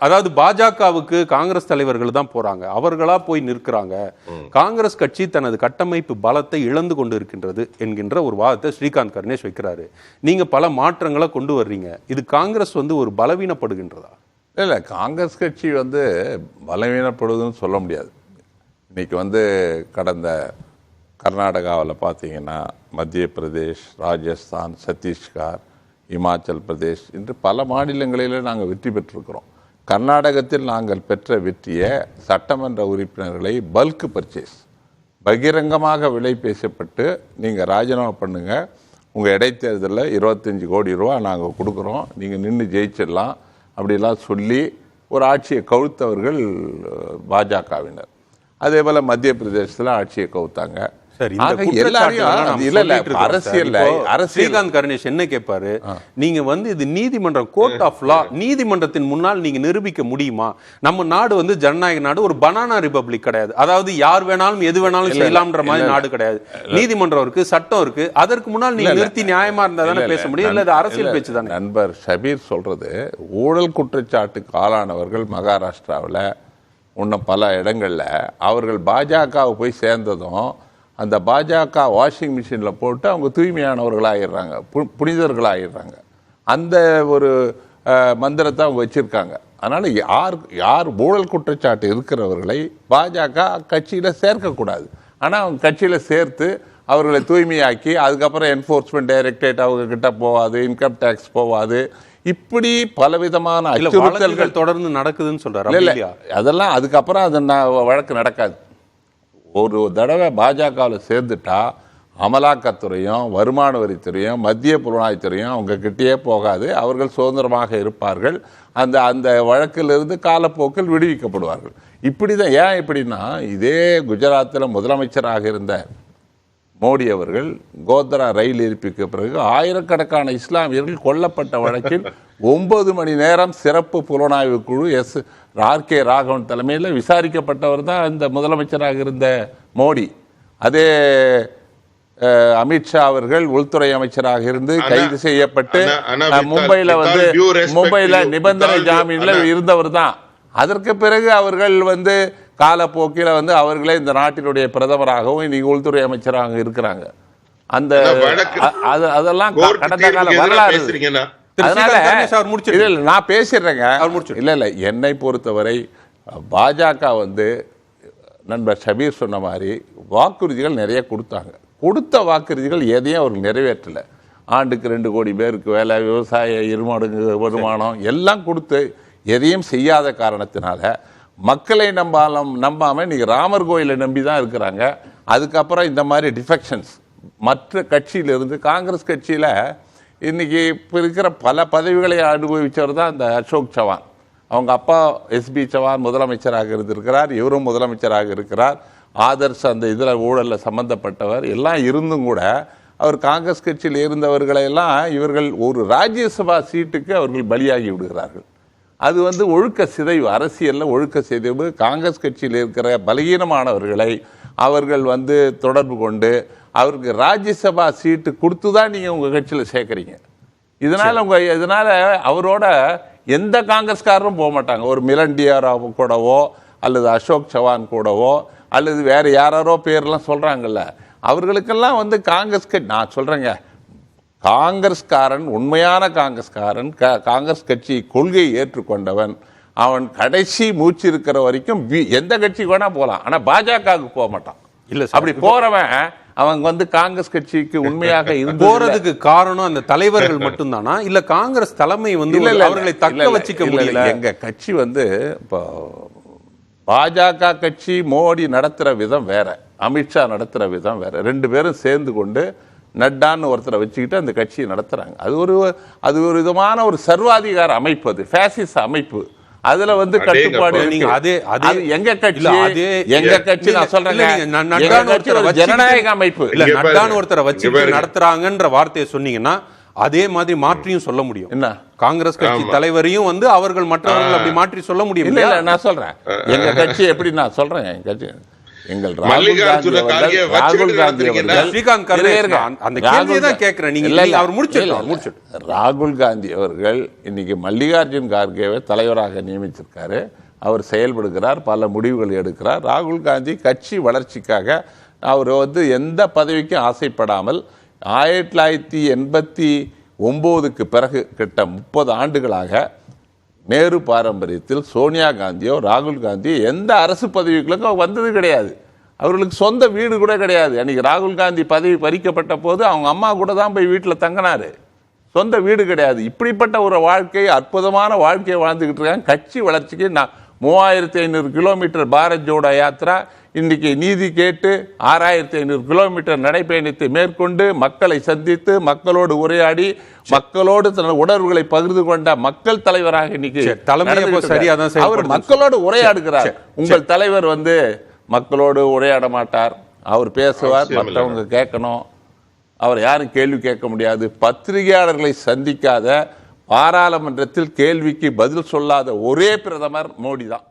அதாவது பாஜகவுக்கு காங்கிரஸ் தலைவர்கள் தான் போறாங்க, அவர்களா போய் நிற்கிறாங்க. காங்கிரஸ் கட்சி தனது கட்டமைப்பு பலத்தை இழந்து கொண்டு இருக்கின்றது என்கின்ற ஒரு வாதத்தை ஸ்ரீகாந்த் கருணேஷ் வைக்கிறாரு. நீங்க பல மாற்றங்களை கொண்டு வர்றீங்க, இது காங்கிரஸ் ஒரு பலவீனப்படுகின்றதா? இல்லை, காங்கிரஸ் கட்சி பலவீனப்படுதுன்னு சொல்ல முடியாது. இன்னைக்கு கடந்த கர்நாடகாவில் பார்த்தீங்கன்னா மத்திய பிரதேஷ், ராஜஸ்தான், சத்தீஸ்கர், இமாச்சல் பிரதேஷ் என்று பல மாநிலங்களில் நாங்கள் வெற்றி பெற்றிருக்கிறோம். கர்நாடகத்தில் நாங்கள் பெற்ற வெற்றியை சட்டமன்ற உறுப்பினர்களை பல்க் பர்ச்சேஸ், பகிரங்கமாக விலை பேசப்பட்டு நீங்கள் ராஜினாமா பண்ணுங்கள், உங்கள் இடைத்தேர்தலில் 25 கோடி ரூபா நாங்கள் கொடுக்குறோம், நீங்கள் நின்று ஜெயிச்சிடலாம் அப்படிலாம் சொல்லி ஒரு ஆட்சியை கவுத்தவர்கள் பாஜகவினர். அதே போல் மத்திய பிரதேசத்தில் ஆட்சியை கவுத்தாங்க. ஸ்ரீகாந்த் கருணேஷ் என்ன கேட்பாரு, நீங்க இது நீதிமன்றம், கோர்ட் ஆஃப் லா, நீதிமன்றத்தின் முன்னால் நீங்க நிரூபிக்க முடியுமா? நம்ம நாடு ஜனநாயக நாடு, ஒரு பனானா ரிபப்ளிக் கிடையாது. அதாவது யார் வேணாலும் எது வேணாலும் செய்யலாம்ன்ற மாதிரி நாடு கிடையாது. நீதிமன்றம் இருக்கு, சட்டம் இருக்கு, அதற்கு முன்னால் நீங்க நிறுத்தி நியாயமா இருந்தா தானே பேச முடியும். இல்ல அரசியல் பேச்சு தானே. நண்பர் ஷபீர் சொல்றது, ஊழல் குற்றச்சாட்டுக்கு ஆளானவர்கள் மகாராஷ்டிராவில் இன்னும் பல இடங்கள்ல அவர்கள் பாஜகவை போய் சேர்ந்ததும் அந்த பாஜக வாஷிங் மிஷினில் போட்டு அவங்க தூய்மையானவர்களாகிடுறாங்க, புனிதர்களாகிடுறாங்க. அந்த ஒரு மந்திரத்தை அவங்க வச்சுருக்காங்க. அதனால் யார் ஊழல் குற்றச்சாட்டு இருக்கிறவர்களை பாஜக கட்சியில் சேர்க்கக்கூடாது. ஆனால் அவங்க கட்சியில் சேர்த்து அவர்களை தூய்மையாக்கி அதுக்கப்புறம் என்ஃபோர்ஸ்மெண்ட் டைரக்டரேட் அவங்க கிட்ட போகாது, இன்கம் டேக்ஸ் போகாது, இப்படி பலவிதமான அச்சுறுத்தல்கள் தொடர்ந்து நடக்குதுன்னு சொல்கிறாரு. இல்லை, அதெல்லாம் அதுக்கப்புறம் அது வழக்கு நடக்காது. ஒரு தடவை பாஜகவில் சேர்ந்துட்டா அமலாக்கத்துறையும் வருமான வரித்துறையும் மத்திய புலனாய்த்துறையும் அவங்க கிட்டேயே போகாது. அவர்கள் சுதந்திரமாக இருப்பார்கள். அந்த அந்த வழக்கிலிருந்து காலப்போக்கில் விடுவிக்கப்படுவார்கள். இப்படி தான். ஏன் இப்படின்னா, இதே குஜராத்தில் முதலமைச்சராக இருந்த மோடி அவர்கள் கோத்ரா ரயில் எரிப்புக்கு பிறகு ஆயிரக்கணக்கான இஸ்லாமியர்கள் கொல்லப்பட்ட வழக்கில் 9 மணி நேரம் சிறப்பு புலனாய்வு குழு RK ராகவன் தலைமையில் விசாரிக்கப்பட்டவர் தான் இந்த முதலமைச்சராக இருந்த மோடி. அதே அமித்ஷா அவர்கள் உள்துறை அமைச்சராக இருந்து கைது செய்யப்பட்டு மும்பையில் நிபந்தனை ஜாமீனில் இருந்தவர் தான். அதற்கு பிறகு அவர்கள் காலப்போக்கில் அவர்களே இந்த நாட்டினுடைய பிரதமராகவும் இன்னைக்கு உள்துறை அமைச்சராக இருக்கிறாங்க. அந்த அதெல்லாம் கடந்த கால வரலாறு. அதனால நான் பேசிடுறேங்க. இல்ல என்னை பொறுத்தவரை பாஜக நண்பர் ஷபீர் சொன்ன மாதிரி வாக்குறுதிகள் நிறைய கொடுத்தாங்க. கொடுத்த வாக்குறுதிகள் எதையும் அவர்கள் நிறைவேற்றலை. ஆண்டுக்கு 2 கோடி பேருக்கு வேலை, விவசாய 2 மடங்கு வருமானம் எல்லாம் கொடுத்து எதையும் செய்யாத காரணத்தினால மக்களை நம்பாமல் இன்னைக்கு ராமர் கோயிலை நம்பி தான் இருக்கிறாங்க. அதுக்கப்புறம் இந்த மாதிரி டிஃபெக்ஷன்ஸ் மற்ற கட்சியிலிருந்து காங்கிரஸ் கட்சியில் இன்னைக்கு இப்போ இருக்கிற பல பதவிகளை அனுபவித்தவர் தான் இந்த அசோக் சவான். அவங்க அப்பா SB சவான் முதலமைச்சராக இருந்திருக்கிறார், இவரும் முதலமைச்சராக இருக்கிறார். ஆதர்ஸ் அந்த இதில் ஊழலில் சம்மந்தப்பட்டவர் எல்லாம் இருந்தும் கூட அவர் காங்கிரஸ் கட்சியில் இருந்தவர்களையெல்லாம் இவர்கள் ஒரு ராஜ்யசபா சீட்டுக்கு அவர்கள் பலியாகி விடுகிறார்கள். அது ஒழுக்க சிதைவு, அரசியலில் ஒழுக்க சிதைவு. காங்கிரஸ் கட்சியில் இருக்கிற பலகீனமானவர்களை அவர்கள் தொடர்பு கொண்டு அவருக்கு ராஜ்யசபா சீட்டு கொடுத்து தான் நீங்கள் உங்கள் கட்சியில் சேர்க்குறீங்க. இதனால் அவரோட எந்த காங்கிரஸ்காரரும் போக மாட்டாங்க. ஒரு மிலண்டியாராவோ கூடவோ அல்லது அசோக் சவான் கூடவோ அல்லது வேறு யாரோ பேர்லாம் சொல்கிறாங்கல்ல, அவர்களுக்கெல்லாம் காங்கிரஸ் கட்சி, நான் சொல்கிறேங்க, காங்கிரஸ்காரன், உண்மையான காங்கிரஸ்காரன், காங்கிரஸ் கட்சி கொள்கையை ஏற்றுக்கொண்டவன், அவன் கடைசி மூச்சு இருக்கிற வரைக்கும் எந்த கட்சிக்கு வேணா போகலாம், ஆனால் பாஜகவுக்கு போக மாட்டான். இல்லை, அப்படி போறவன் அவன் காங்கிரஸ் கட்சிக்கு உண்மையாக போறதுக்கு காரணம் அந்த தலைவர்கள் மட்டும்தானா, இல்ல காங்கிரஸ் தலைமை அவர்களை தக்க வச்சுக்க முடியல? எங்க கட்சி இப்போ பாஜக கட்சி மோடி நடத்துற விதம் வேற, அமித்ஷா நடத்துற விதம் வேற. 2 பேரும் சேர்ந்து கொண்டு நட்டான்னு ஒருத்தரை வச்சுக்கிட்டு அந்த கட்சியை நடத்துறாங்க. அது ஒரு விதமான ஒரு சர்வாதிகார அமைப்பு, அது ஃபேசிச அமைப்பு. அதுல கட்டுப்பாடு எங்க கட்சி நான் சொல்றேன் ஜனநாயக அமைப்பு. இல்ல நட்டான்னு ஒருத்தரை வச்சு நடத்துறாங்கன்ற வார்த்தையை சொன்னீங்கன்னா அதே மாதிரி மாற்றியும் சொல்ல முடியும். என்ன, காங்கிரஸ் கட்சி தலைவரையும் அவர்கள் மற்றவர்கள் அப்படி மாற்றி சொல்ல முடியும். இல்ல நான் சொல்றேன் எங்க கட்சி எப்படி, நான் சொல்றேன் எங்க கட்சி எங்கள் ராகுல் காந்தி ஸ்ரீகாந்த் அந்த கேள்வியை தான் கேக்குறேன். நீங்க அவர் முடிச்சிட்டு ராகுல் காந்தி அவர்கள் இன்னைக்கு மல்லிகார்ஜுன் கார்கேவை தலைவராக நியமிச்சிருக்காரு. அவர் செயல்படுகிறார், பல முடிவுகள் எடுக்கிறார். ராகுல் காந்தி கட்சி வளர்ச்சிக்காக அவர் வந்து எந்த பதவிக்கும் ஆசைப்படாமல் 1989க்கு பிறகு கிட்ட 30 ஆண்டுகளாக நேரு பாரம்பரியத்தில் சோனியா காந்தியோ ராகுல் காந்தியோ எந்த அரசு பதவிகளுக்கும் வந்தது கிடையாது. அவர்களுக்கு சொந்த வீடு கூட கிடையாது. அன்னைக்கு ராகுல் காந்தி பதவி பறிக்கப்பட்ட போது அவங்க அம்மா கூட தான் போய் வீட்டில் தங்கினாரு. சொந்த வீடு கிடையாது. இப்படிப்பட்ட ஒரு வாழ்க்கை, அற்புதமான வாழ்க்கையை வாழ்ந்துக்கிட்டு இருக்காங்க. கட்சி வளர்ச்சிக்கு 3500 கிலோமீட்டர் பாரத் ஜோடோ யாத்திரா, இன்னைக்கு நீதி கேட்டு 6500 கிலோமீட்டர் நடைப்பயணத்தை மேற்கொண்டு மக்களை சந்தித்து மக்களோடு உரையாடி மக்களோடு தன் உணர்வுகளை பகிர்ந்து கொண்ட மக்கள் தலைவராக இன்னைக்கு அவர் மக்களோடு உரையாடுகிறார். உங்கள் தலைவர் வந்து மக்களோடு உரையாட மாட்டார். அவர் பேசுவார், மற்றவங்க கேட்கணும். அவர் யாரும் கேள்வி கேட்க முடியாது. பத்திரிகையாளர்களை சந்திக்காத, பாராளுமன்றத்தில் கேள்விக்கு பதில் சொல்லாத ஒரே பிரதமர் மோடி தான்.